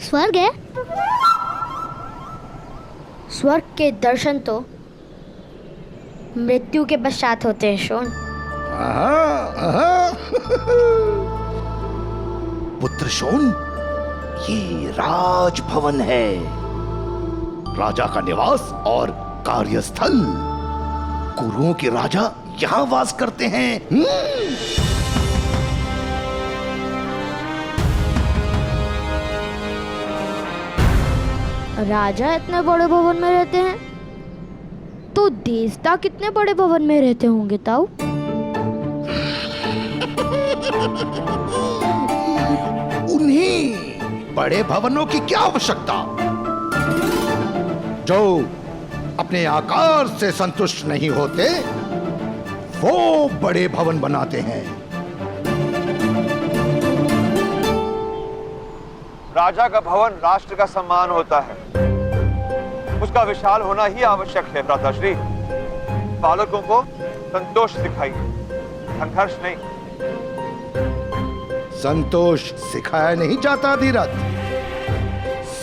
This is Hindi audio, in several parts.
स्वर्ग है? स्वर्ग के दर्शन तो मृत्यु के पश्चात होते हैं शोन। पुत्र शोन, ये राजभवन है, राजा का निवास और कार्यस्थल। कुरुओं के राजा यहाँ वास करते हैं। राजा इतने बड़े भवन में रहते हैं तो देवता कितने बड़े भवन में रहते होंगे ताऊ? उन्हीं बड़े भवनों की क्या आवश्यकता, जो अपने आकार से संतुष्ट नहीं होते, वो बड़े भवन बनाते हैं। राजा का भवन राष्ट्र का सम्मान होता है, उसका विशाल होना ही आवश्यक है। भ्राताश्री, बालकों को संतोष सिखाइए, संघर्ष नहीं। संतोष सिखाया नहीं जाता धीरज,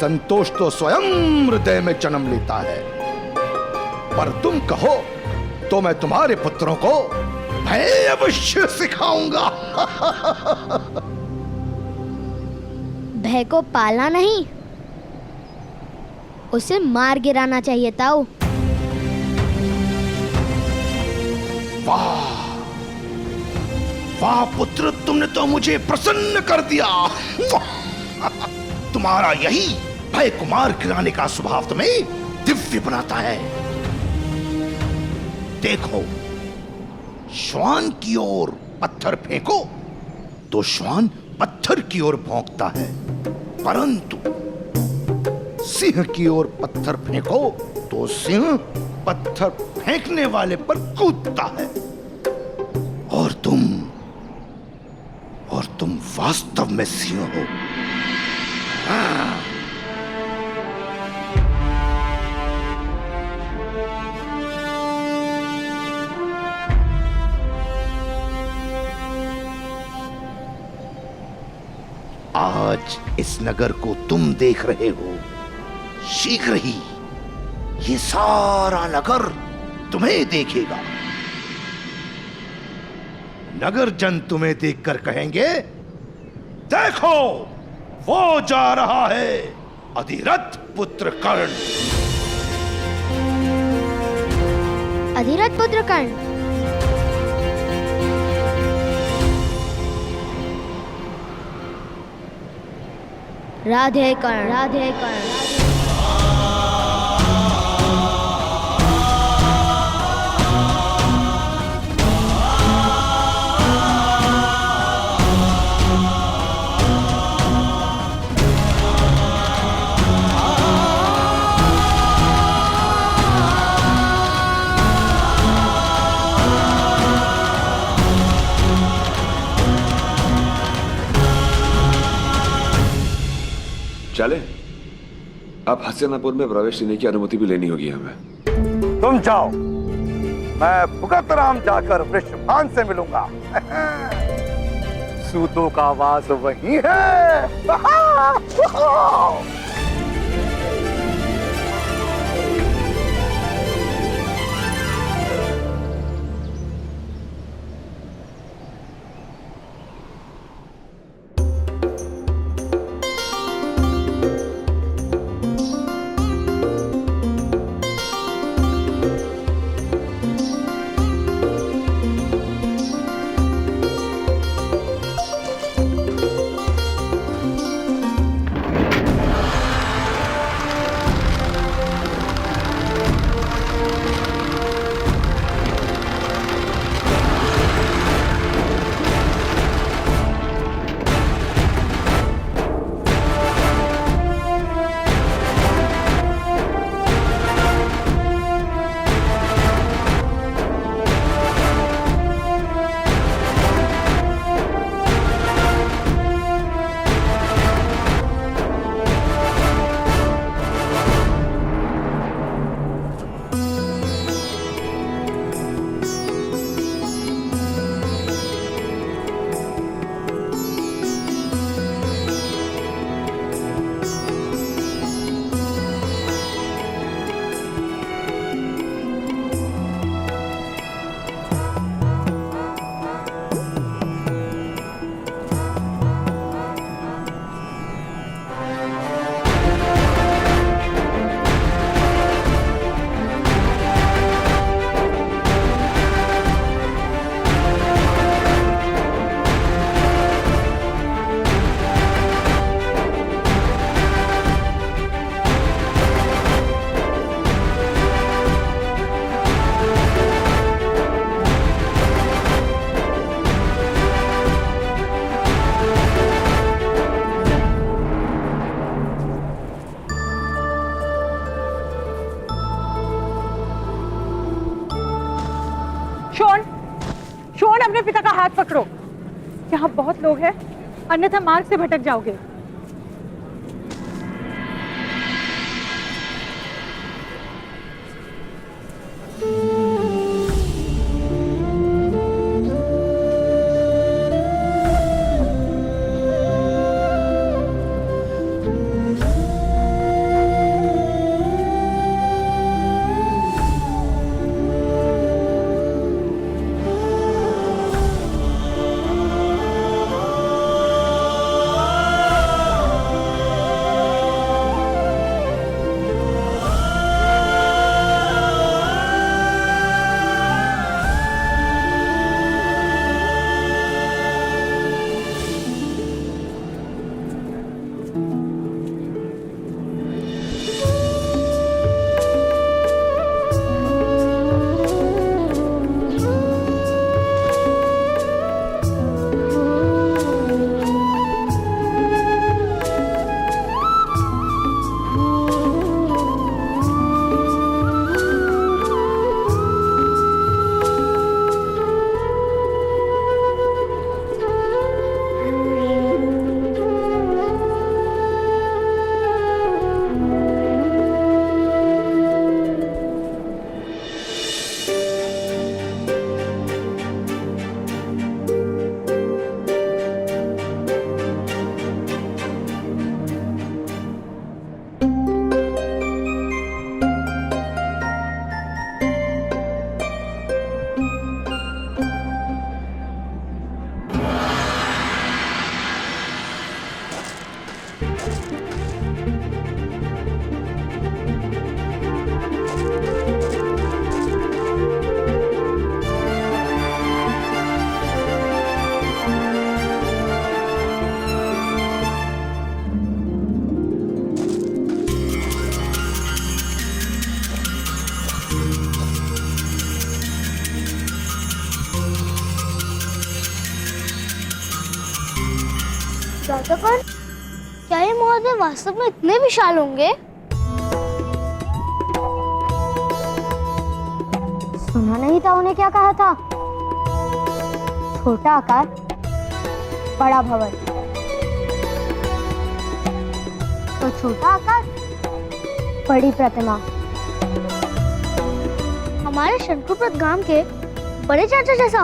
संतोष तो स्वयं हृदय में जन्म लेता है। पर तुम कहो तो मैं तुम्हारे पुत्रों को भय अवश्य सिखाऊंगा। भय को पालना नहीं, उसे मार गिराना चाहिए ताऊ। वाह वाह पुत्र, तुमने तो मुझे प्रसन्न कर दिया। तुम्हारा यही भय कुमार गिराने का स्वभाव तुम्हें दिव्य बनाता है। देखो, श्वान की ओर पत्थर फेंको तो श्वान पत्थर की ओर भौंकता है, परंतु सिंह की ओर पत्थर फेंको तो सिंह पत्थर फेंकने वाले पर कूदता है। और तुम वास्तव में सिंह हो। हाँ। आज इस नगर को तुम देख रहे हो, शीघ्र ही ये सारा नगर तुम्हें देखेगा। नगर जन तुम्हें देखकर कहेंगे, देखो वो जा रहा है अधिरथ पुत्र कर्ण। अधिरथ पुत्र कर्ण? राधे कर्ण, राधे कर्ण। चले, अब हस्तिनापुर में प्रवेश लेने की अनुमति भी लेनी होगी हमें। तुम जाओ, मैं भुगत राम जाकर वृषभान से मिलूंगा। सूतों का वास वही है। अपने पिता का हाथ पकड़ो। यहाँ बहुत लोग हैं, अन्यथा मार्ग से भटक जाओगे। राजापन, क्या ये महोदय वास्तव में इतने विशाल होंगे? सुना नहीं था उन्हें क्या कहा था? छोटा आकार, बड़ा भवन। तो छोटा आकार, बड़ी प्रतिमा। हमारे शंकुप्रत गांव के बड़े चाचा जैसा।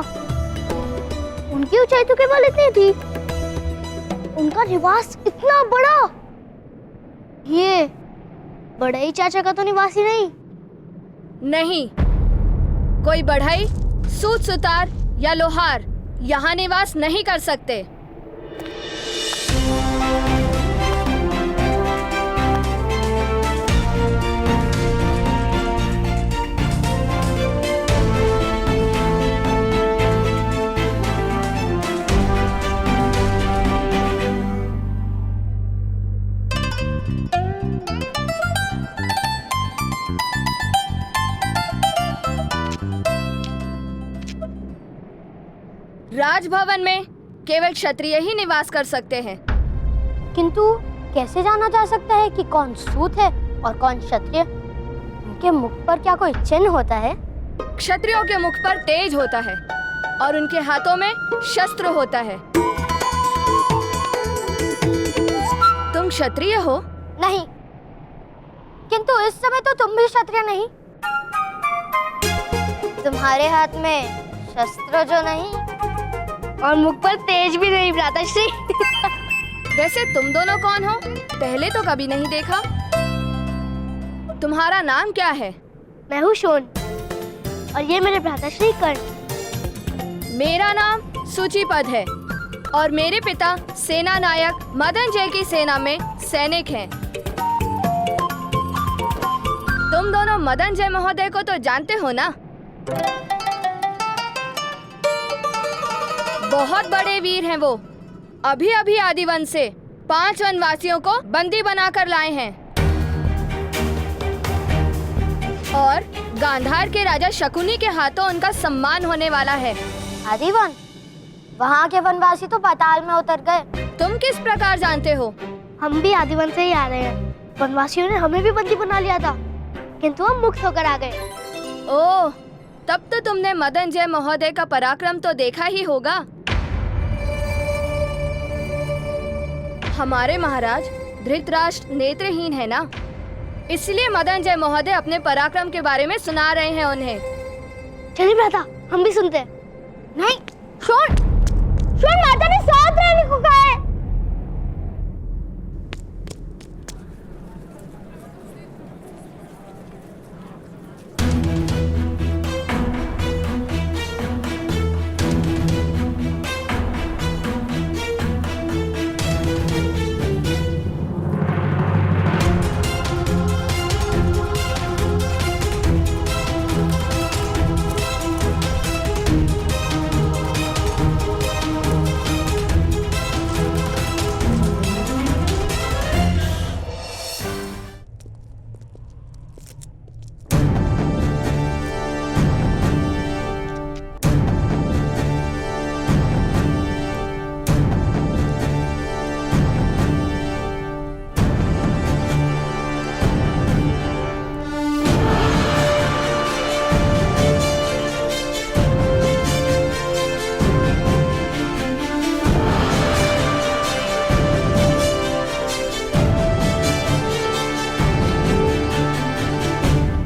उनकी ऊंचाई तो केवल इतनी थी, उनका निवास इतना बड़ा। ये बड़ाई चाचा का तो निवास ही नहीं। नहीं, कोई बढ़ई, सूत सुतार या लोहार यहाँ निवास नहीं कर सकते। राजभवन में केवल क्षत्रिय ही निवास कर सकते हैं। किंतु कैसे जाना जा सकता है कि कौन सूत है और कौन क्षत्रिय? उनके मुख पर क्या कोई चिन्ह होता है? क्षत्रियों के मुख पर तेज होता है और उनके हाथों में शस्त्र होता है। तुम क्षत्रिय हो? नहीं, किंतु इस समय तो तुम भी क्षत्रिय नहीं। तुम्हारे हाथ में शस्त्र जो नहीं और मुख पर तेज भी नहीं, भ्राताश्री। वैसे तुम दोनों कौन हो? पहले तो कभी नहीं देखा। तुम्हारा नाम क्या है? मैं हूँ शोन और ये मेरे भ्राताश्री कर्ण। मेरा नाम सूचीपद है और मेरे पिता सेना नायक मदन जय की सेना में सैनिक हैं। तुम दोनों मदन जय महोदय को तो जानते हो ना? बहुत बड़े वीर हैं वो। अभी अभी आदिवन से 5 वनवासियों को बंदी बनाकर लाए हैं और गांधार के राजा शकुनी के हाथों उनका सम्मान होने वाला है। आदिवन? वहाँ के वनवासी तो पाताल में उतर गए। तुम किस प्रकार जानते हो? हम भी आदिवन से ही आ रहे हैं। वनवासियों ने हमें भी बंदी बना लिया था, किंतु हम मुक्त होकर आ गए। ओह, तब तो तुमने मदन जय महोदय का पराक्रम तो देखा ही होगा। हमारे महाराज धृतराष्ट्र नेत्रहीन है ना, इसलिए मदन जय महोदय अपने पराक्रम के बारे में सुना रहे हैं उन्हें। चलिए भ्राता, हम भी सुनते हैं। नहीं, शोन माता ने साथ रहने को कहा है।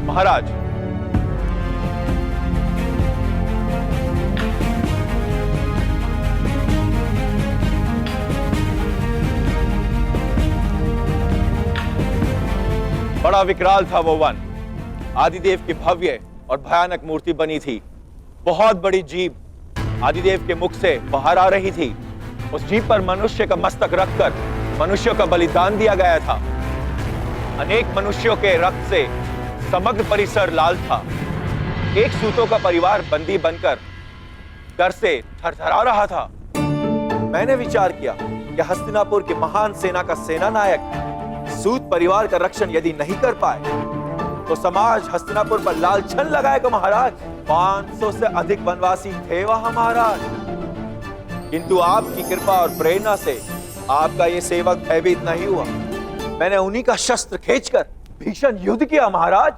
महाराज, बड़ा विकराल था वो वन। आदिदेव की भव्य और भयानक मूर्ति बनी थी। बहुत बड़ी जीभ आदिदेव के मुख से बाहर आ रही थी। उस जीभ पर मनुष्य का मस्तक रखकर मनुष्यों का बलिदान दिया गया था। अनेक मनुष्यों के रक्त से समग्र परिसर लाल था। एक सूतों का परिवार बंदी बनकर डर से थरथरा रहा था। मैंने विचार किया कि हस्तिनापुर की महान सेना का सेना नायक सूत परिवार का रक्षण यदि नहीं कर पाए तो समाज हस्तिनापुर पर लालछन लगाएगा महाराज। 500 से अधिक वनवासी थे वहां महाराज, किंतु आपकी कृपा और प्रेरणा से आपका ये सेवक भयभीत नहीं हुआ। मैंने उन्हीं का शस्त्र खींचकर भीषण युद्ध किया महाराज।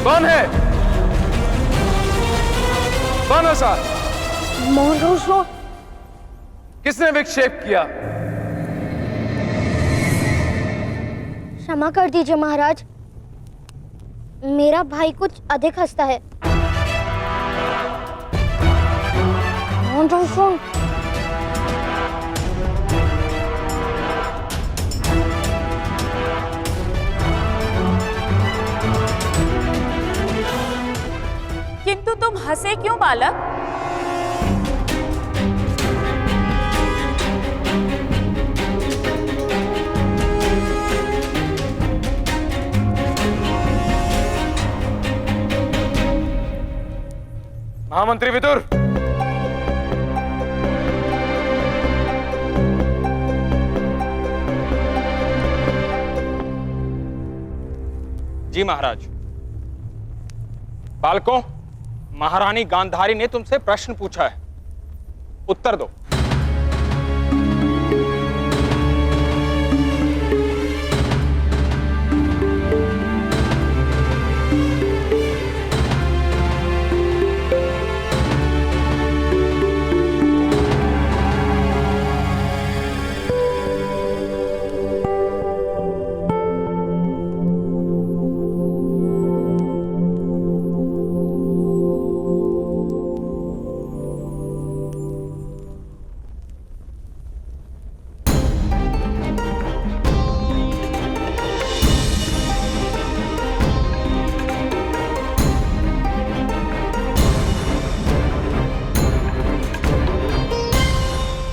कौन है? कौन है साहब? मोहन, किसने विक्षेप किया? क्षमा कर दीजिए महाराज, मेरा भाई कुछ अधिक हंसता है। मोहन, किंतु तुम हंसे क्यों बालक? महामंत्री विदुर, जी महाराज। बालकों, महारानी गांधारी ने तुमसे प्रश्न पूछा है, उत्तर दो।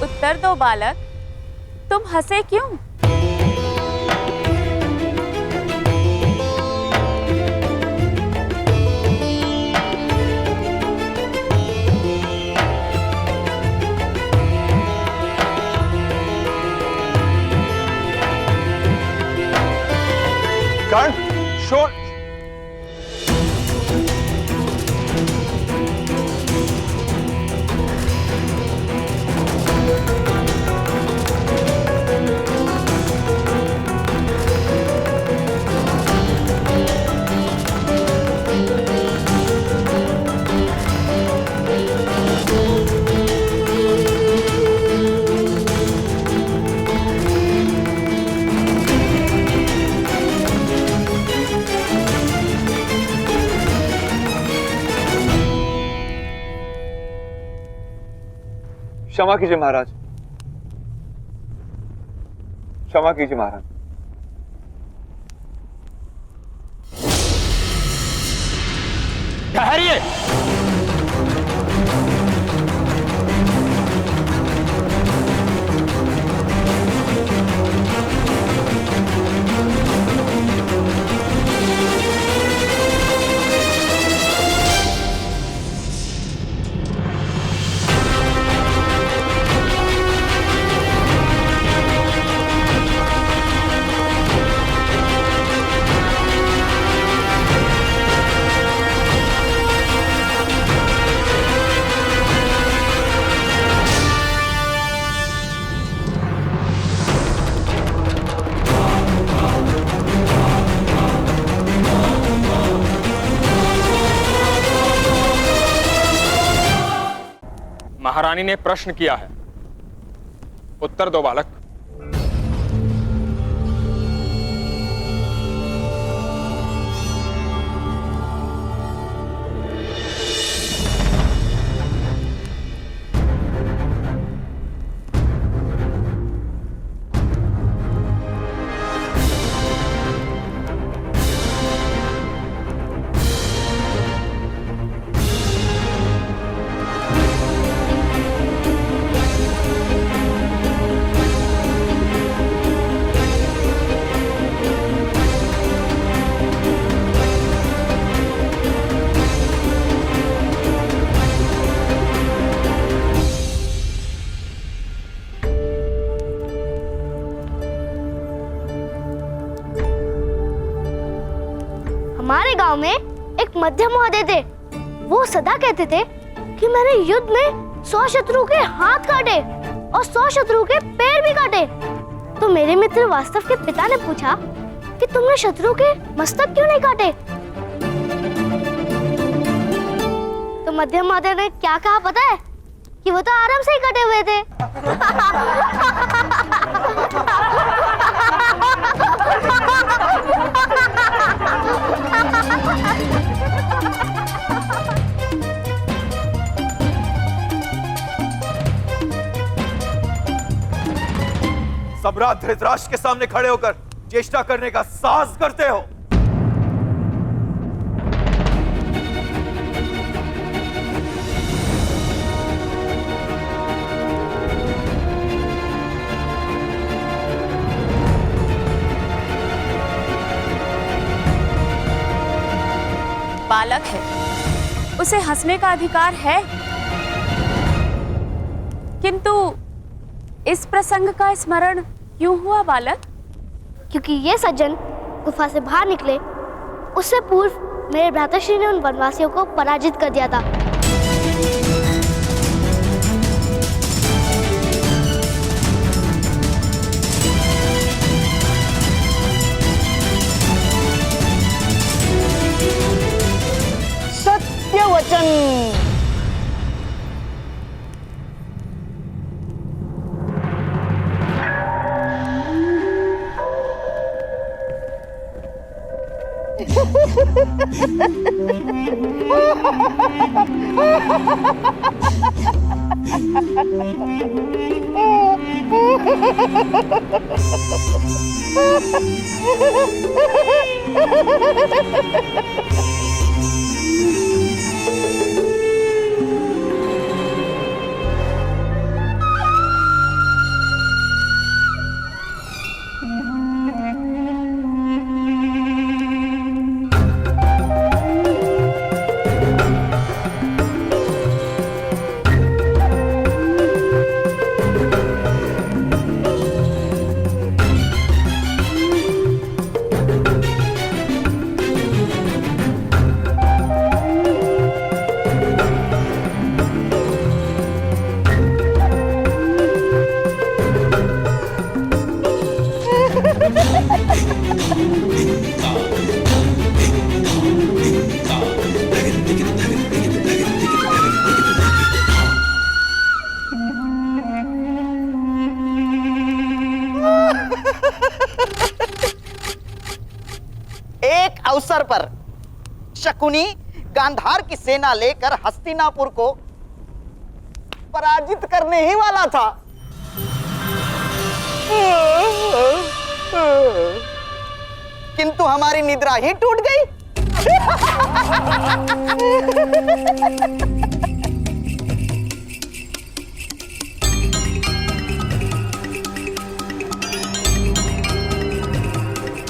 उत्तर दो बालक, तुम हंसे क्यों? क्षमा कीजिए महाराज, क्षमा कीजिए महाराज। ठहरिए। महारानी ने प्रश्न किया है, उत्तर दो बालक। हमारे गांव में एक मध्यम महोदय थे। वो सदा कहते थे कि मैंने युद्ध में 100 शत्रु के हाथ काटे और 100 शत्रु के पैर भी काटे। तो मेरे मित्र वास्तव के पिता ने पूछा कि तुमने शत्रु के मस्तक क्यों नहीं काटे? तो मध्यम महोदय ने क्या कहा पता है? कि वो तो आराम से ही कटे हुए थे। सम्राट धृतराष्ट्र के सामने खड़े होकर चेष्टा करने का साहस करते हो। बालक है, उसे हंसने का अधिकार है, किंतु इस प्रसंग का स्मरण क्यों हुआ बालक? क्योंकि ये सज्जन गुफा से बाहर निकले उससे पूर्व मेरे भ्राताश्री ने उन वनवासियों को पराजित कर दिया था। सत्य वचन। एक अवसर पर शकुनी गांधार की सेना लेकर हस्तिनापुर को पराजित करने ही वाला था। किंतु हमारी निद्रा ही टूट गई।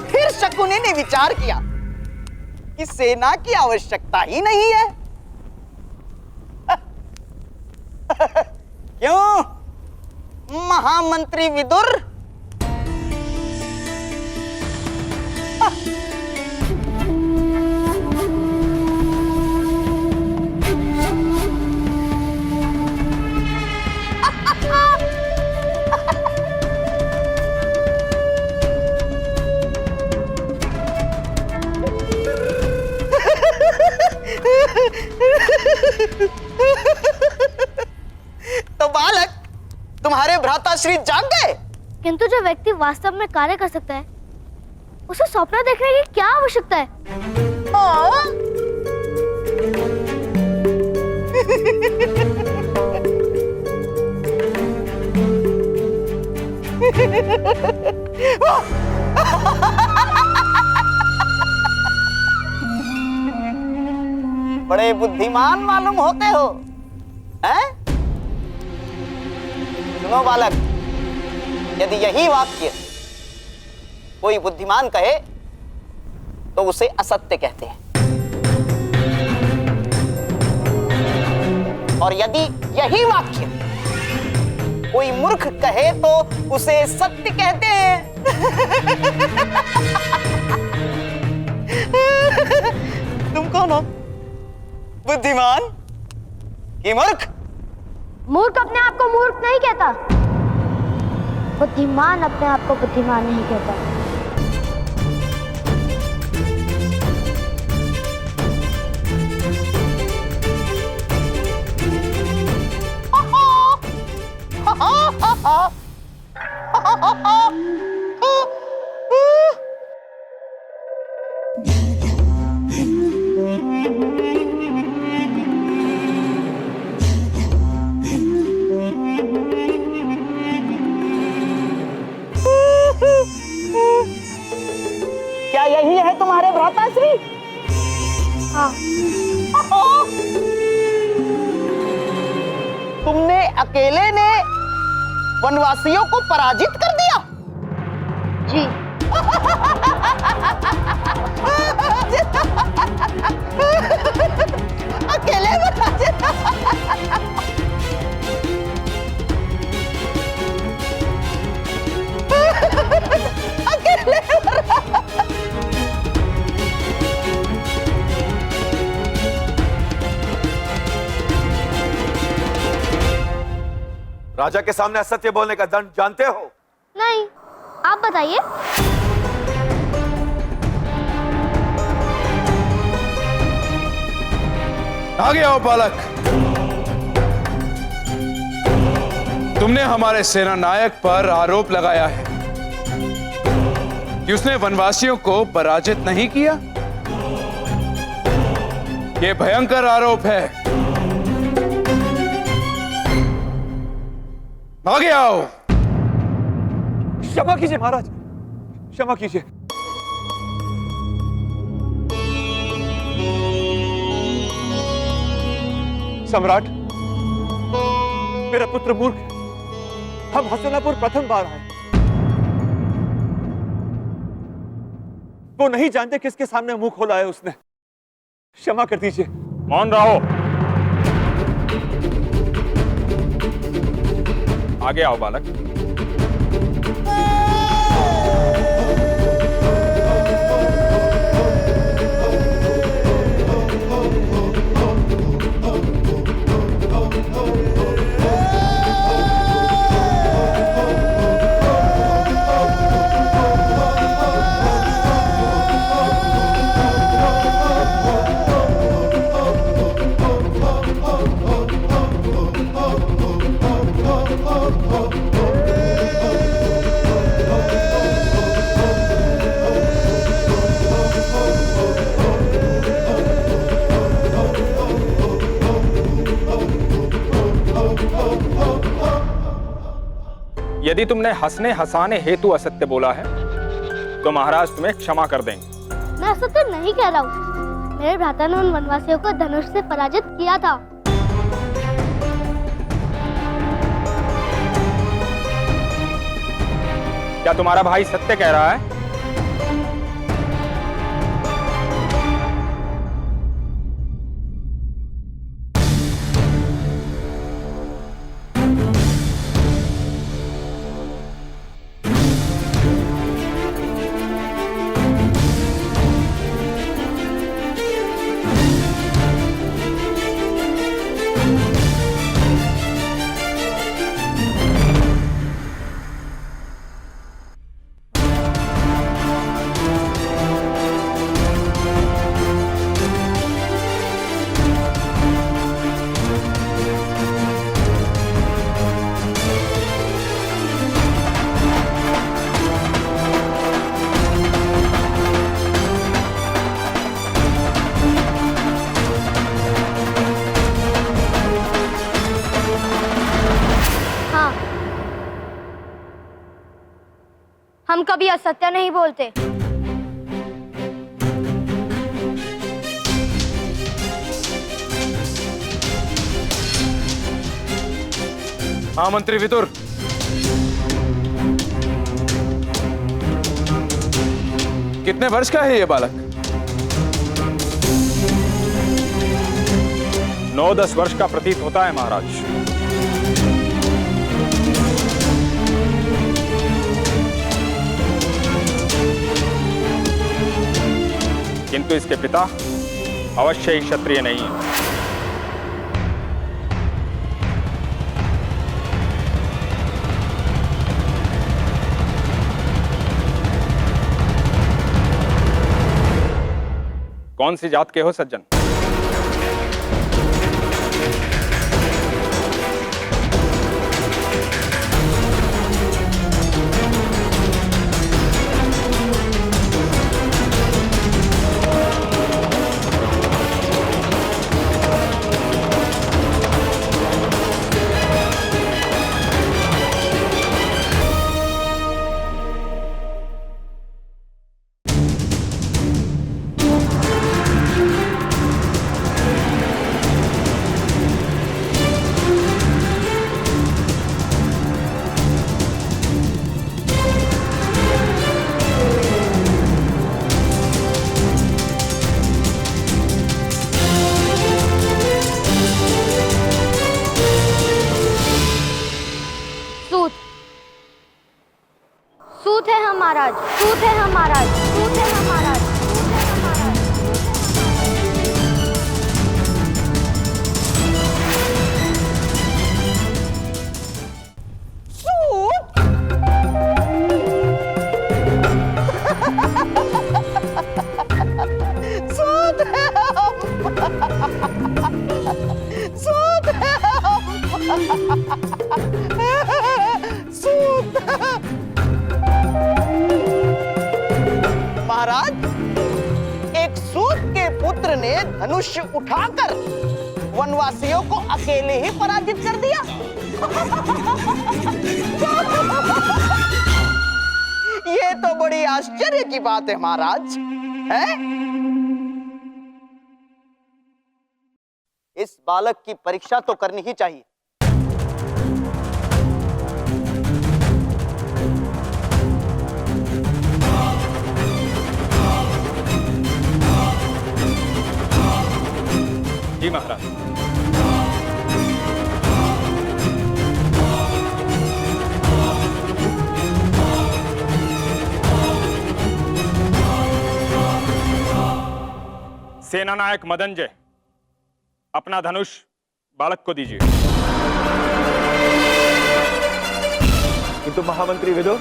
फिर शकुनी ने विचार किया कि सेना की आवश्यकता ही नहीं है। क्यों महामंत्री विदुर? तो बालक, तुम्हारे भ्राताश्री जाग गए। किंतु जो व्यक्ति वास्तव में कार्य कर सकता है उसे स्वप्न देखने की क्या आवश्यकता है? बड़े बुद्धिमान मालूम होते हो, हैं? सुनो बालक, यदि यही वाक्य कोई बुद्धिमान कहे तो उसे असत्य कहते हैं, और यदि यही वाक्य कोई मूर्ख कहे तो उसे सत्य कहते हैं। तुम कौन हो, बुद्धिमान कि मूर्ख? मूर्ख अपने आप को मूर्ख नहीं कहता, बुद्धिमान अपने आप को बुद्धिमान नहीं कहता। क्या यही है तुम्हारे भ्राताश्री? हाँ। तुमने अकेले ने वनवासियों को पराजित कर दिया? जी। अकेले पराजित? अकेले राजा के सामने असत्य बोलने का दंड जानते हो? नहीं, आप बताइए। आगे आओ बालक। तुमने हमारे सेना नायक पर आरोप लगाया है कि उसने वनवासियों को पराजित नहीं किया। यह भयंकर आरोप है। आगे आओ। क्षमा कीजिए महाराज, क्षमा कीजिए। सम्राट, मेरा पुत्र मूर्ख है। हम हसनापुर प्रथम बार आए। वो नहीं जानते किसके सामने मुंह खोला है उसने। क्षमा कर दीजिए। मौन रहो। आगे आओ बालक। यदि तुमने हंसने हंसाने हेतु असत्य बोला है तो महाराज तुम्हें क्षमा कर देंगे। मैं असत्य नहीं कह रहा हूँ। मेरे भ्राता ने उन वनवासियों को धनुष से पराजित किया था। क्या तुम्हारा भाई सत्य कह रहा है? हम कभी असत्य नहीं बोलते। हाँ मंत्री विदुर, कितने वर्ष का है ये बालक? 9-10 वर्ष का प्रतीत होता है महाराज। किंतु इसके पिता अवश्य ही क्षत्रिय नहीं है। कौन सी जात के हो सज्जन? सूत है हम महाराज, सूत है हम महाराज, सूत है हम महाराज, सूत है हम। सूत है हम। सूत है हम। सूत महाराज, एक सूत के पुत्र ने धनुष उठाकर वनवासियों को अकेले ही पराजित कर दिया। ये तो बड़ी आश्चर्य की बात है महाराज, है? इस बालक की परीक्षा तो करनी ही चाहिए। जी महाराज। सेनानायक मदनजय, अपना धनुष बालक को दीजिए। किंतु महामंत्री विदुर,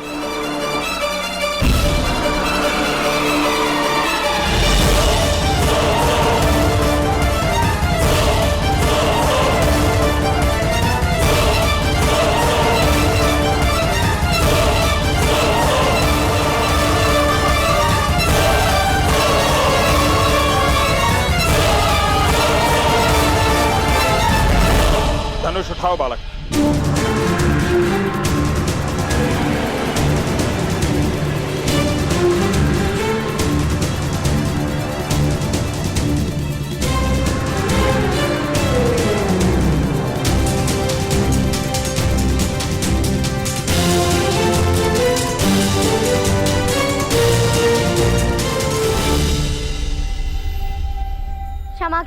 धनुष उठाओ बालक।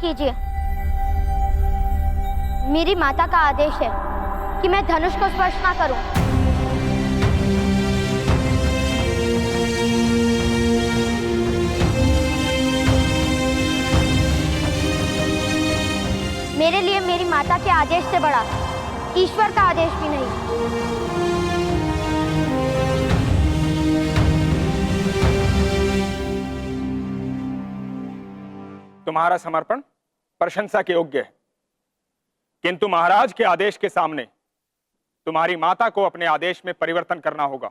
कीजिए। मेरी माता का आदेश है कि मैं धनुष को स्पर्श ना करूं। मेरे लिए मेरी माता के आदेश से बड़ा ईश्वर का आदेश भी नहीं। तुम्हारा समर्पण प्रशंसा के योग्य है, किंतु महाराज के आदेश के सामने तुम्हारी माता को अपने आदेश में परिवर्तन करना होगा।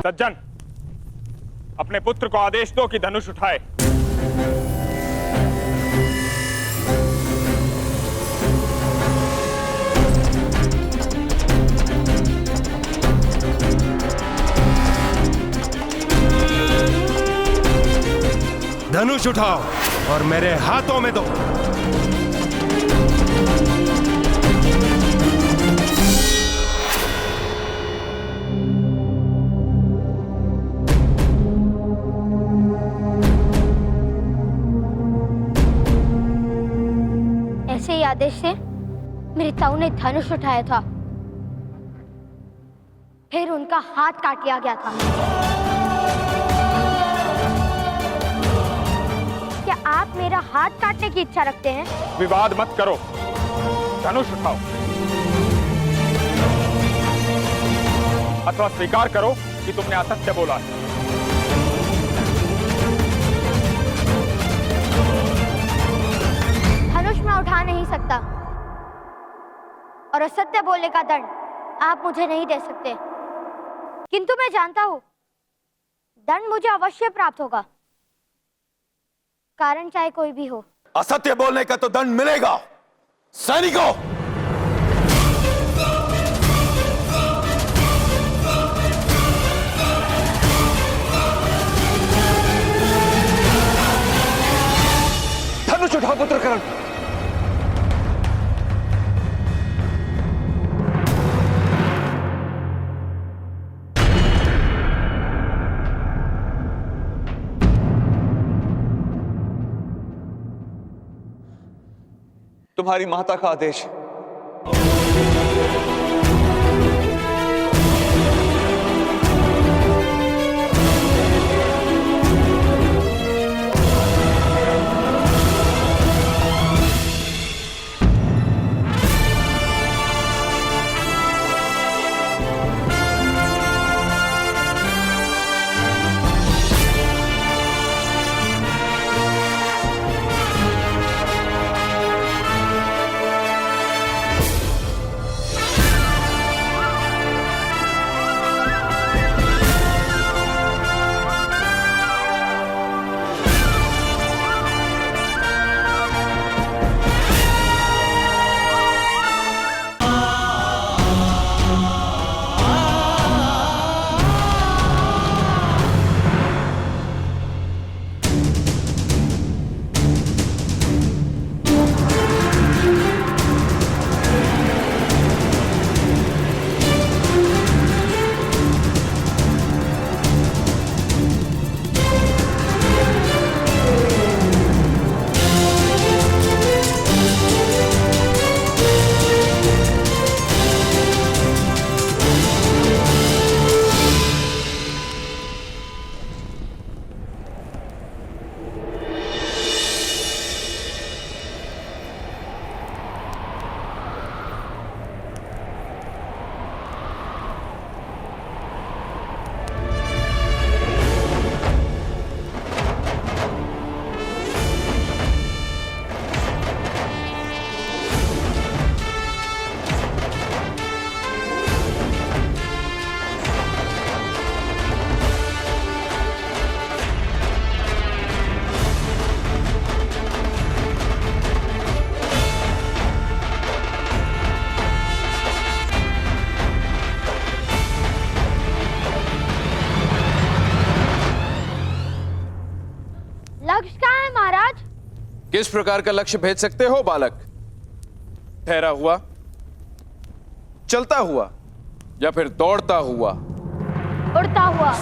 सज्जन, अपने पुत्र को आदेश दो कि धनुष उठाए। धनुष उठाओ और मेरे हाथों में दो। ऐसे ही आदेश से मेरी ताऊ ने धनुष उठाया था, फिर उनका हाथ काट लिया गया था। क्या आप मेरा हाथ काटने की इच्छा रखते हैं? विवाद मत करो, धनुष उठाओ अथवा स्वीकार करो कि तुमने असत्य बोला है। धनुष मैं उठा नहीं सकता और असत्य बोलने का दंड आप मुझे नहीं दे सकते, किंतु मैं जानता हूं दंड मुझे अवश्य प्राप्त होगा, कारण चाहे कोई भी हो। असत्य बोलने का तो दंड मिलेगा। सैनिकों, धनुष उठाओ पुत्र करण। तुम्हारी माता का आदेश। लक्ष्य कहाँ है महाराज? किस प्रकार का लक्ष्य भेज सकते हो बालक? ठहरा हुआ चलता हुआ या फिर दौड़ता हुआ? उड़ता हुआ।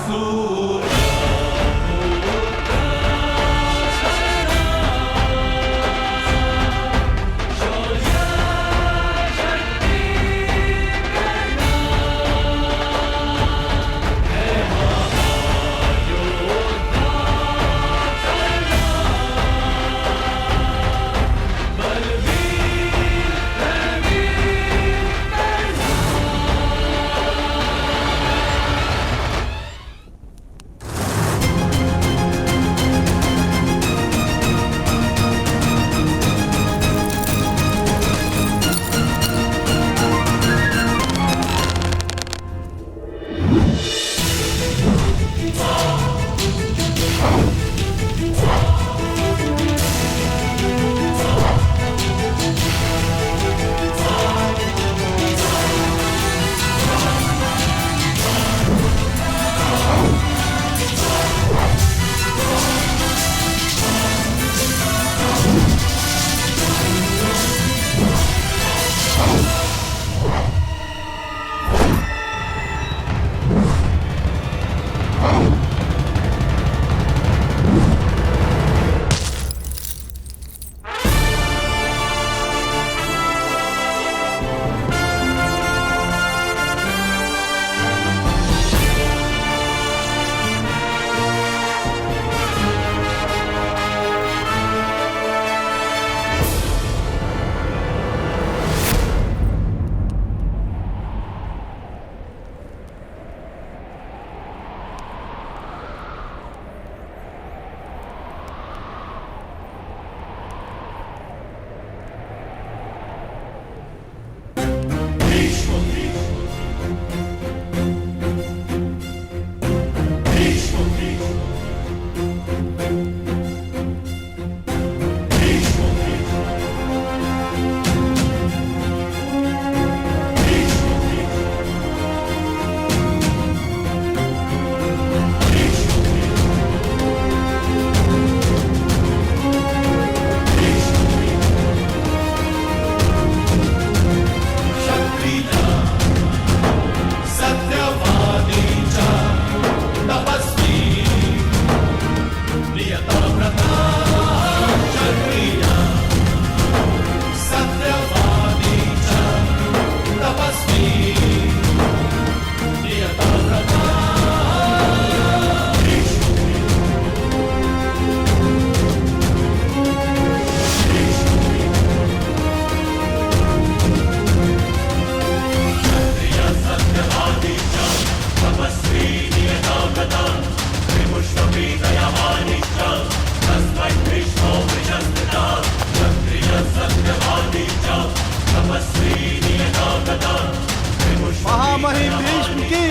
महामहिम भीष्म की,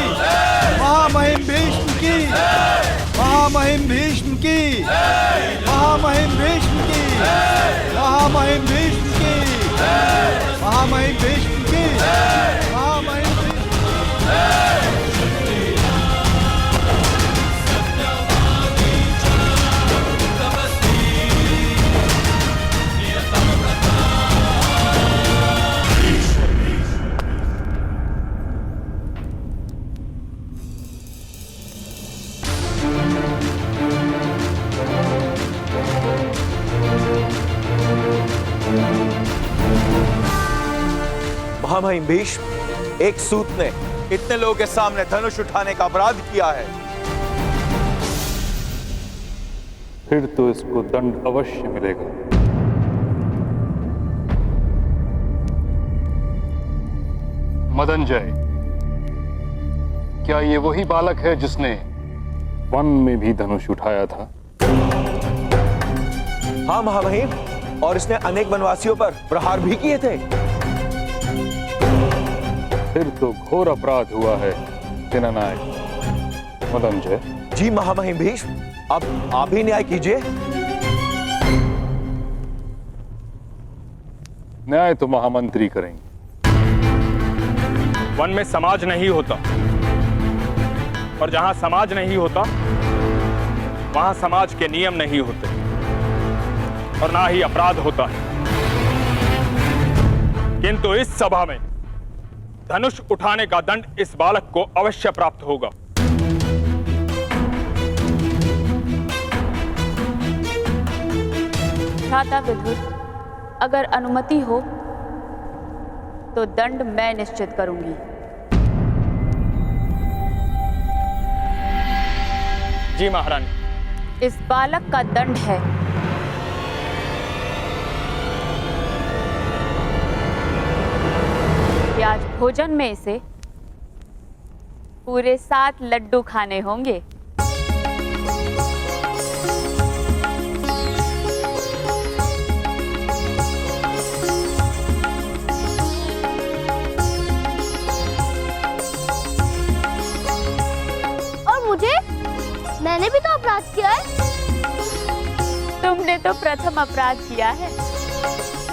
महामहिम भीष्म की, महामहिम भीष्म की, महामहिम भीष्म की, महामहिम भीष्म की, महामहिम भीष्म की, महामहिम महामहिम भीष्म, एक सूत ने इतने लोगों के सामने धनुष उठाने का अपराध किया है। फिर तो इसको दंड अवश्य मिलेगा। मदनजय, क्या ये वही बालक है जिसने वन में भी धनुष उठाया था? हाँ महामहिम, और इसने अनेक वनवासियों पर प्रहार भी किए थे। फिर तो घोर अपराध हुआ है सेनानायक मदनजय। जी महामहिम भीष्म, अब आप ही न्याय कीजिए। न्याय तो महामंत्री करेंगे। वन में समाज नहीं होता, और जहां समाज नहीं होता वहां समाज के नियम नहीं होते, और ना ही अपराध होता है। किंतु इस सभा में धनुष उठाने का दंड इस बालक को अवश्य प्राप्त होगा। भ्राता विदुर, अगर अनुमति हो तो दंड मैं निश्चित करूंगी। जी महारानी। इस बालक का दंड है कि आज भोजन में इसे पूरे 7 लड्डू खाने होंगे। और मुझे? मैंने भी तो अपराध किया है। तुमने तो प्रथम अपराध किया है।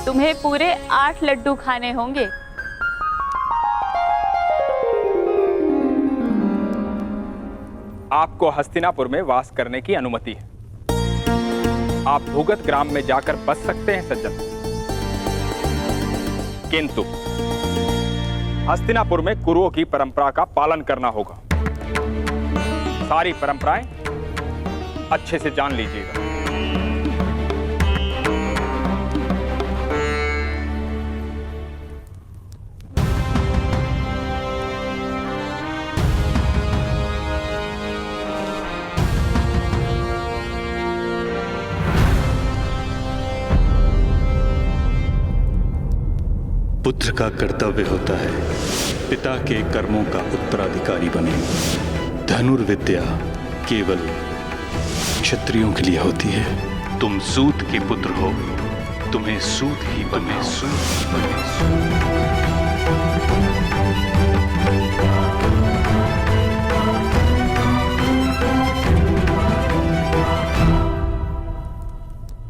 तुम्हें पूरे 8 लड्डू खाने होंगे। आपको हस्तिनापुर में वास करने की अनुमति है। आप भूगत ग्राम में जाकर बस सकते हैं सज्जन, किंतु हस्तिनापुर में कुरुओं की परंपरा का पालन करना होगा। सारी परंपराएं अच्छे से जान लीजिएगा। पुत्र का कर्तव्य होता है पिता के कर्मों का उत्तराधिकारी बने। धनुर्विद्या केवल क्षत्रियों के लिए होती है। तुम सूत के पुत्र हो, तुम्हें सूत ही बने।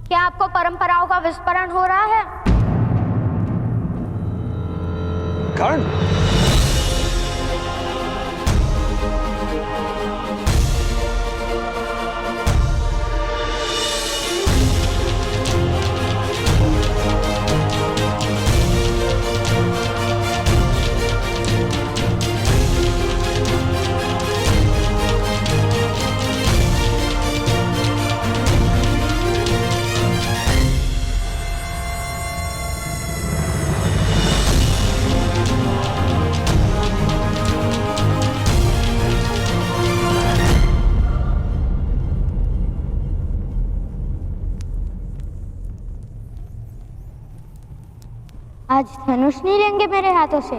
क्या आपको परंपराओं का विस्मरण हो रहा है? कर्ण, आज धनुष नहीं लेंगे मेरे हाथों से।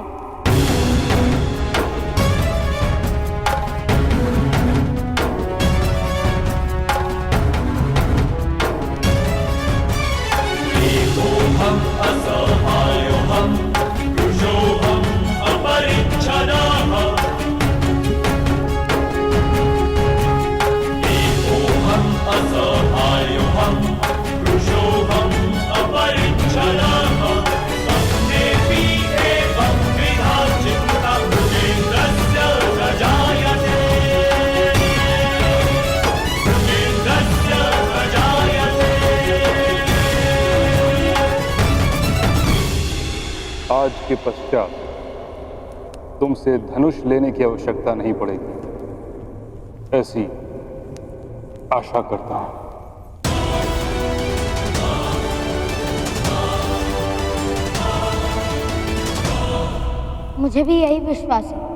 आज के पश्चात तुमसे धनुष लेने की आवश्यकता नहीं पड़ेगी, ऐसी आशा करता हूं। मुझे भी यही विश्वास है।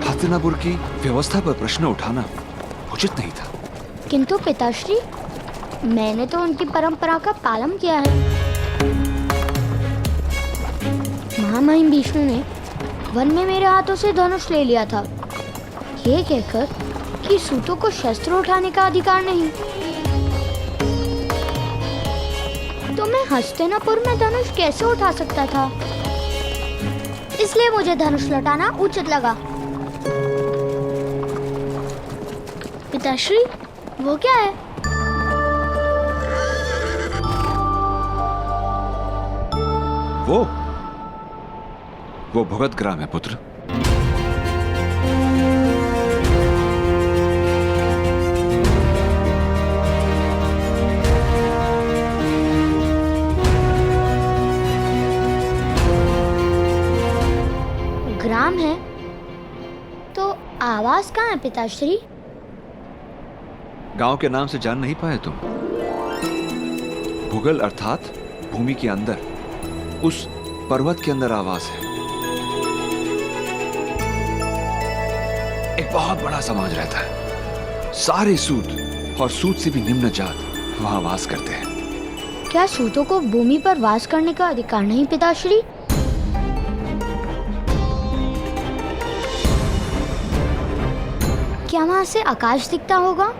हस्तिनापुर की व्यवस्था पर प्रश्न उठाना उचित नहीं था। किंतु पिताश्री, मैंने तो उनकी परंपरा का पालन किया है। महामहिम विष्णु ने वन में मेरे हाथों से धनुष ले लिया था, ये कहकर कि सूतों को शस्त्र उठाने का अधिकार नहीं। तो मैं हस्तिनापुर में धनुष कैसे उठा सकता था? इसलिए मुझे धनुष लौटाना उचित लगा। पिताश्री, वो क्या है? वो भगत ग्राम है पुत्र। ग्राम है तो आवास कहाँ है पिताश्री? गांव के नाम से जान नहीं पाए तुम? भूगल अर्थात भूमि के अंदर, उस पर्वत के अंदर आवास है। एक बहुत बड़ा समाज रहता है, सारे सूत और सूत से भी निम्न जात वहां वास करते हैं। क्या सूतों को भूमि पर वास करने का अधिकार नहीं पिताश्री? क्या वहां से आकाश दिखता होगा?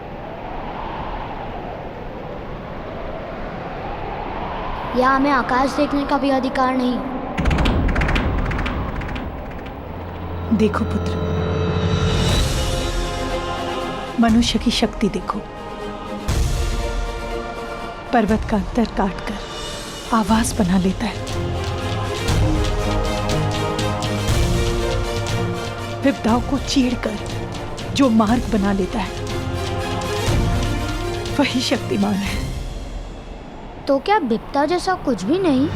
या हमें आकाश देखने का भी अधिकार नहीं? देखो पुत्र, मनुष्य की शक्ति देखो। पर्वत का अंतर काटकर आवास बना लेता है। विपदाओं को चीरकर जो मार्ग बना लेता है, वही शक्तिमान है। तो क्या बिपता जैसा कुछ भी नहीं?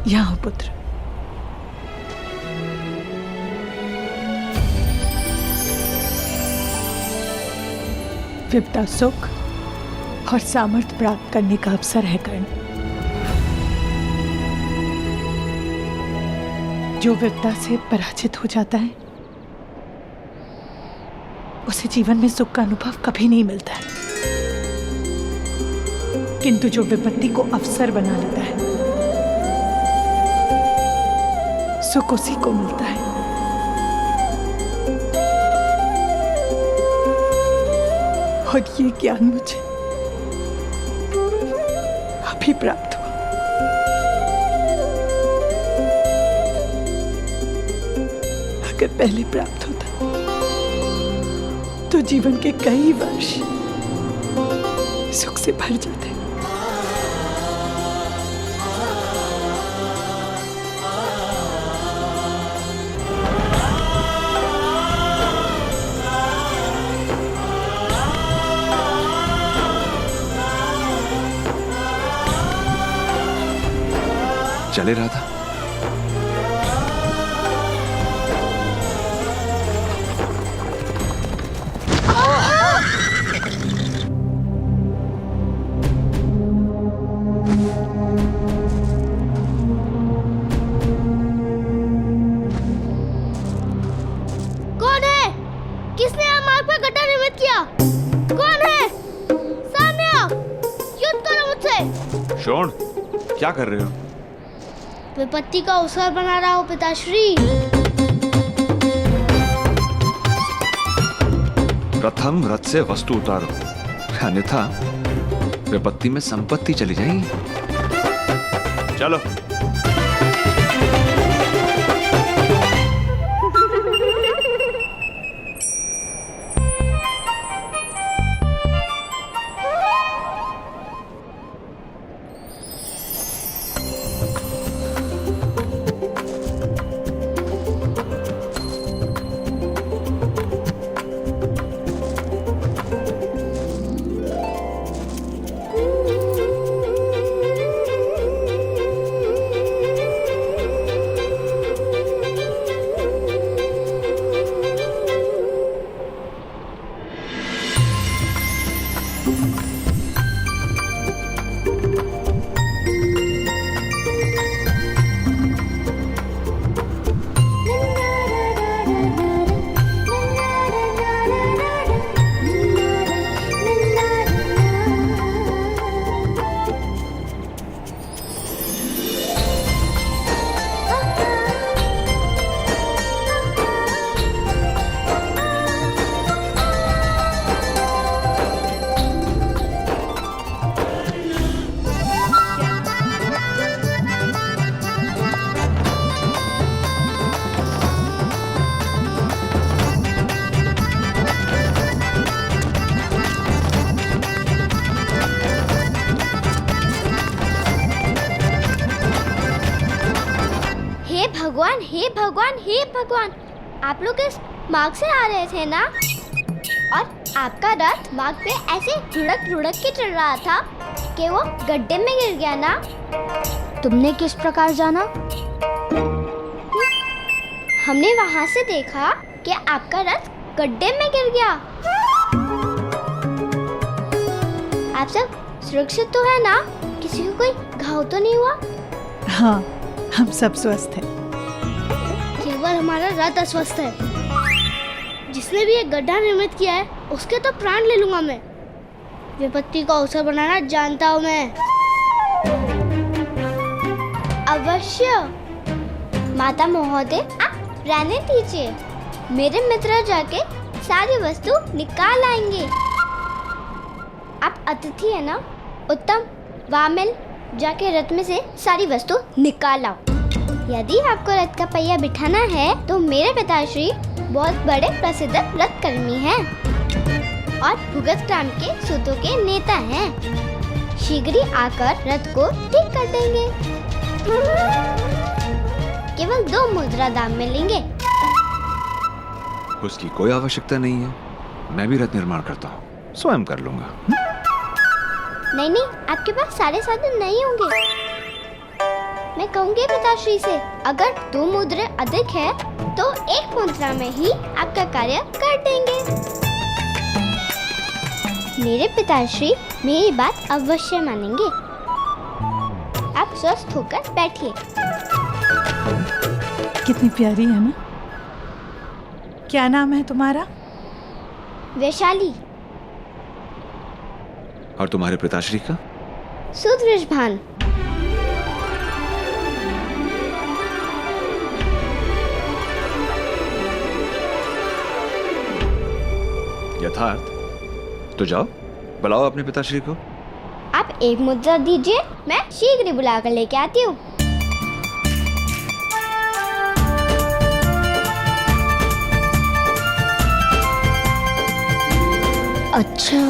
यहाँ पुत्र, विपदा सुख और सामर्थ्य प्राप्त करने का अवसर है कर्ण। जो विपदा से पराजित हो जाता है, उसे जीवन में सुख का अनुभव कभी नहीं मिलता है। किंतु जो विपत्ति को अवसर बना लेता है, सुख उसी को मिलता है। और ये ज्ञान मुझे अभी प्राप्त हुआ। अगर पहले प्राप्त होता तो जीवन के कई वर्ष सुख से भर जाते। चले रहा था। कौन है? किसने यहाँ मार्ग पर गड्ढा निर्मित किया? कौन है? सामने आओ, युद्ध करो मुझसे। शोण, क्या कर रहे हो? विपत्ति का अवसर बना रहा हूँ पिताश्री। प्रथम रथ से वस्तु उतारो, अन्यथा विपत्ति में संपत्ति चली जाएगी। चलो। हे भगवान, हे भगवान, हे भगवान, आप लोग इस मार्ग से आ रहे थे ना? और आपका रथ मार्ग पे ऐसे रुड़क रुड़क के चल रहा था कि वो गड्ढे में गिर गया ना? तुमने किस प्रकार जाना? हमने वहाँ से देखा कि आपका रथ गड्ढे में गिर गया। आप सब सुरक्षित तो है ना? किसी को कोई घाव तो नहीं हुआ? हाँ, हम सब स्वस्थ हैं। केवल हमारा रथ अस्वस्थ है। जिसने भी एक गड्ढा निर्मित किया है उसके तो प्राण ले लूंगा मैं। विपत्ति का अवसर बनाना जानता हूँ मैं। अवश्य। माता महोदय, आप रहने दीजिए। मेरे मित्र जाके सारी वस्तु निकाल आएंगे। आप अतिथि है ना? उत्तम, वामिल, जाके रथ में से सारी वस्तु निकाल आओ। यदि आपको रथ का पहिया बिठाना है तो मेरे पिताश्री बहुत बड़े प्रसिद्ध रथ कर्मी हैं और भुगत ग्राम के सूतों के नेता हैं। शीघ्र ही आकर रथ को ठीक कर देंगे। केवल 2 मुद्रा दाम में लेंगे। उसकी कोई आवश्यकता नहीं है। मैं भी रथ निर्माण करता हूँ, स्वयं कर लूंगा। नहीं नहीं, आपके पास सारे साधन नहीं होंगे। मैं कहूँगी पिताश्री से, अगर 2 मुद्रे अधिक है तो 1 मुद्रा में ही आपका कार्य कर देंगे। मेरे पिताश्री मेरी बात अवश्य मानेंगे। आप स्वस्थ होकर बैठिए। कितनी प्यारी है ना? क्या नाम है तुम्हारा? वैशाली। और तुम्हारे पिताश्री का? सुदृढ़भान। यथार्थ। तो जाओ, बुलाओ अपने पिताश्री को। आप 1 मुद्रा दीजिए, मैं शीघ्र ही बुला कर लेके आती हूँ। अच्छा,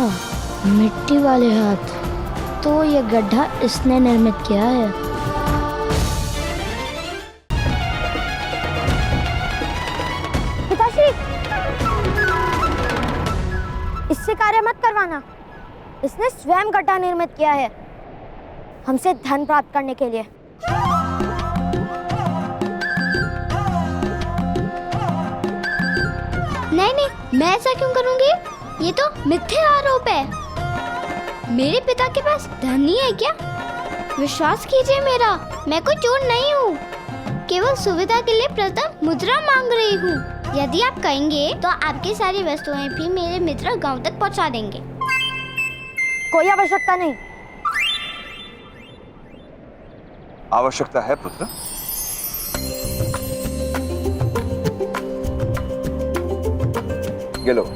मिट्टी वाले हाथ। तो ये गड्ढा इसने निर्मित किया है। पिताश्री, इससे कार्य मत करवाना। इसने स्वयं गड्ढा निर्मित किया है हमसे धन प्राप्त करने के लिए। नहीं नहीं, मैं ऐसा क्यों करूंगी? ये तो मिथ्या आरोप है। मेरे पिता के पास धन नहीं है क्या? विश्वास कीजिए मेरा, मैं कोई चोर नहीं हूँ। केवल सुविधा के लिए प्रथम मुद्रा मांग रही हूँ। यदि आप कहेंगे तो आपकी सारी वस्तुएं भी मेरे मित्र गांव तक पहुँचा देंगे। कोई आवश्यकता नहीं। आवश्यकता है पुत्र। ये लो।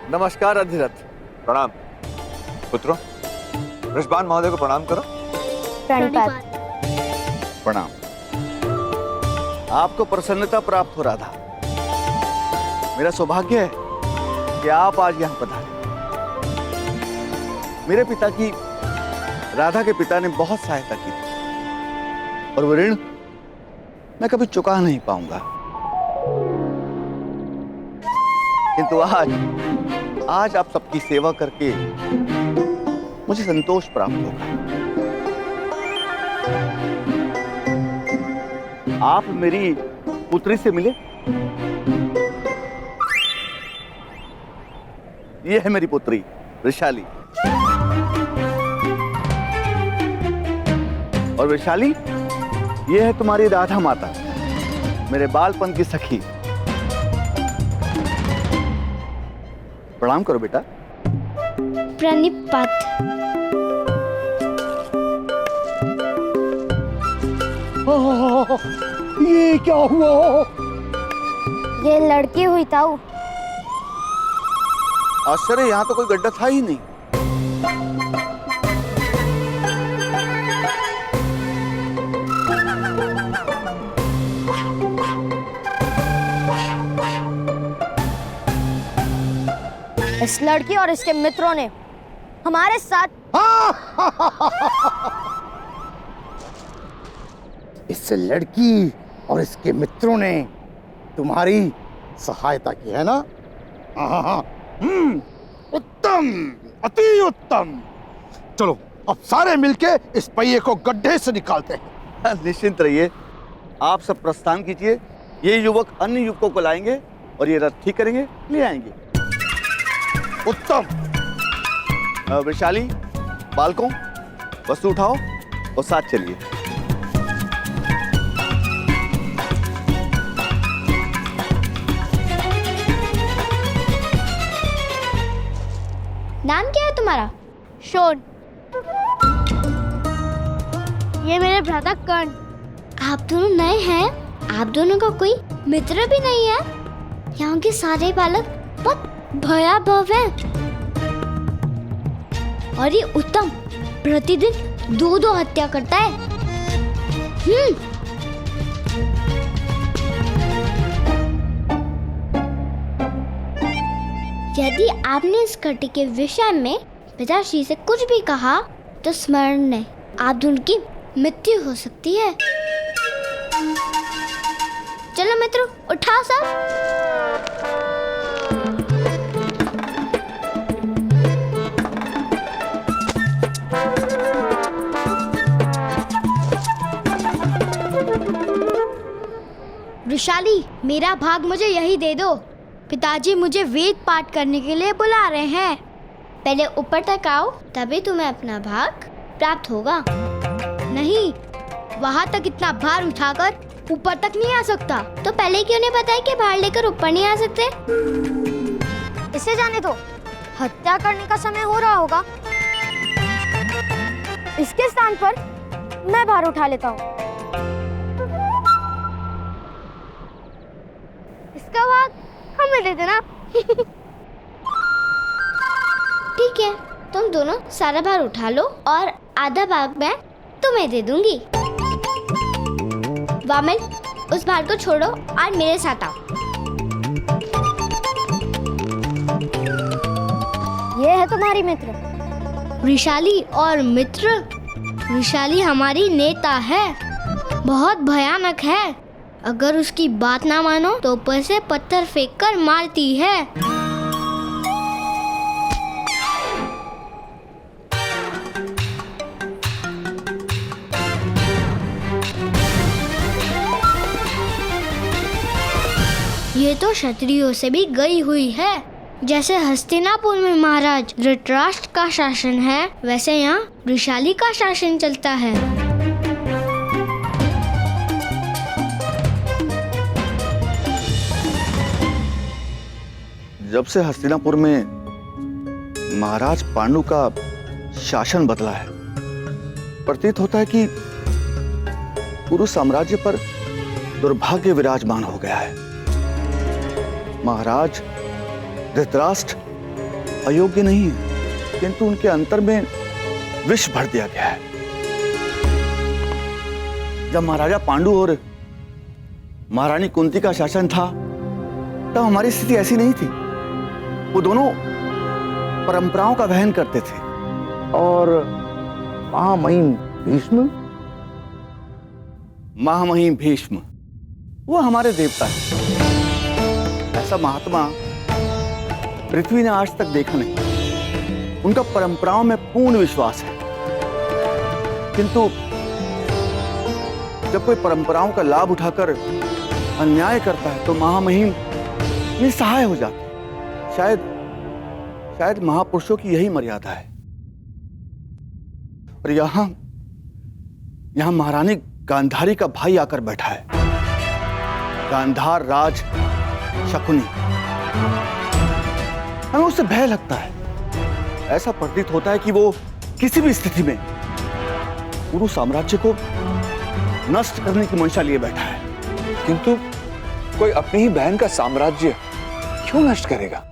नमस्कार अधिरथ। प्रणाम पुत्रों। ऋषभान महोदय को प्रणाम करो। प्रणाम। आपको प्रसन्नता प्राप्त हो रहा था। मेरा सौभाग्य है कि आप आज यहाँ पधारे। मेरे पिता की, राधा के पिता ने बहुत सहायता की थी और वो ऋण मैं कभी चुका नहीं पाऊंगा। किंतु आज आप सबकी सेवा करके मुझे संतोष प्राप्त होगा। आप मेरी पुत्री से मिले? ये है मेरी पुत्री वैशाली। और वैशाली, ये है तुम्हारी राधा माता, मेरे बालपन की सखी। प्रणाम करो बेटा। प्रणिपात। ये क्या हुआ? ये लड़की हुई ताऊ। आश्चर्य, यहाँ तो कोई गड्ढा था ही नहीं। इस लड़की और इसके मित्रों ने हमारे साथ इस लड़की और इसके मित्रों ने तुम्हारी सहायता की है ना? उत्तम, अति उत्तम। चलो अब सारे मिलके इस पहिए को गड्ढे से निकालते हैं। निश्चिंत रहिए, आप सब प्रस्थान कीजिए। ये युवक अन्य युवकों को लाएंगे और ये रथ ठीक करेंगे, ले आएंगे। उत्तम। वैशाली, बालकों, वस्तु उठाओ और साथ चलिए। नाम क्या है तुम्हारा? शोन। ये मेरे भ्राता कर्ण। आप दोनों नए हैं? आप दोनों का कोई मित्र भी नहीं है? यहाँ के सारे बालक बहुत भयावह हैं। और ये उत्तम प्रतिदिन 2 हत्या करता है। यदि आपने इस घटी के विषय में पिताश्री से कुछ भी कहा तो स्मरण नहीं, आप दोनों की मृत्यु हो सकती है। चलो मित्रों, उठाओ सब। वृषाली, मेरा भाग मुझे यही दे दो। पिताजी मुझे वेद पाठ करने के लिए बुला रहे हैं। पहले ऊपर तक आओ, तभी तुम्हें अपना भाग प्राप्त होगा। नहीं, वहाँ तक इतना भार उठाकर ऊपर तक नहीं आ सकता। तो पहले क्यों नहीं बताया कि भार लेकर ऊपर नहीं आ सकते? इसे जाने दो, हत्या करने का समय हो रहा होगा। इसके स्थान पर मैं भार उठा लेता हूँ। इसका भाग हमें दे देना। ठीक है, तुम दोनों सारा भार उठा लो और आधा भाग मैं तुम्हें दे दूंगी। वामन, उस भार को छोड़ो और मेरे साथ आओ। ये है तुम्हारी मित्र वृषाली। और मित्र वृषाली हमारी नेता है, बहुत भयानक है। अगर उसकी बात ना मानो तो ऊपर से पत्थर फेंककर मारती है। ये तो क्षत्रियों से भी गई हुई है। जैसे हस्तिनापुर में महाराज धृतराष्ट्र का शासन है, वैसे यहाँ वृषाली का शासन चलता है। जब से हस्तिनापुर में महाराज पांडु का शासन बदला है, प्रतीत होता है कि पूरे साम्राज्य पर दुर्भाग्य विराजमान हो गया है। महाराज धृतराष्ट्र अयोग्य नहीं है, किंतु उनके अंतर में विष भर दिया गया है। जब महाराजा पांडु और महारानी कुंती का शासन था, तब हमारी स्थिति ऐसी नहीं थी। वो दोनों परंपराओं का वहन करते थे। और महामहिम भीष्म? महामहिम भीष्म वो हमारे देवता हैं। ऐसा महात्मा पृथ्वी ने आज तक देखा नहीं। उनका परंपराओं में पूर्ण विश्वास है, किंतु जब कोई परंपराओं का लाभ उठाकर अन्याय करता है तो महामहिम निस्सहाय हो जाते हैं। शायद महापुरुषों की यही मर्यादा है। और यहां महारानी गांधारी का भाई आकर बैठा है, गांधार राज शकुनी। हमें उससे भय लगता है। ऐसा प्रतीत होता है कि वो किसी भी स्थिति में पूरे साम्राज्य को नष्ट करने की मंशा लिए बैठा है। कोई अपनी ही बहन का साम्राज्य क्यों नष्ट करेगा?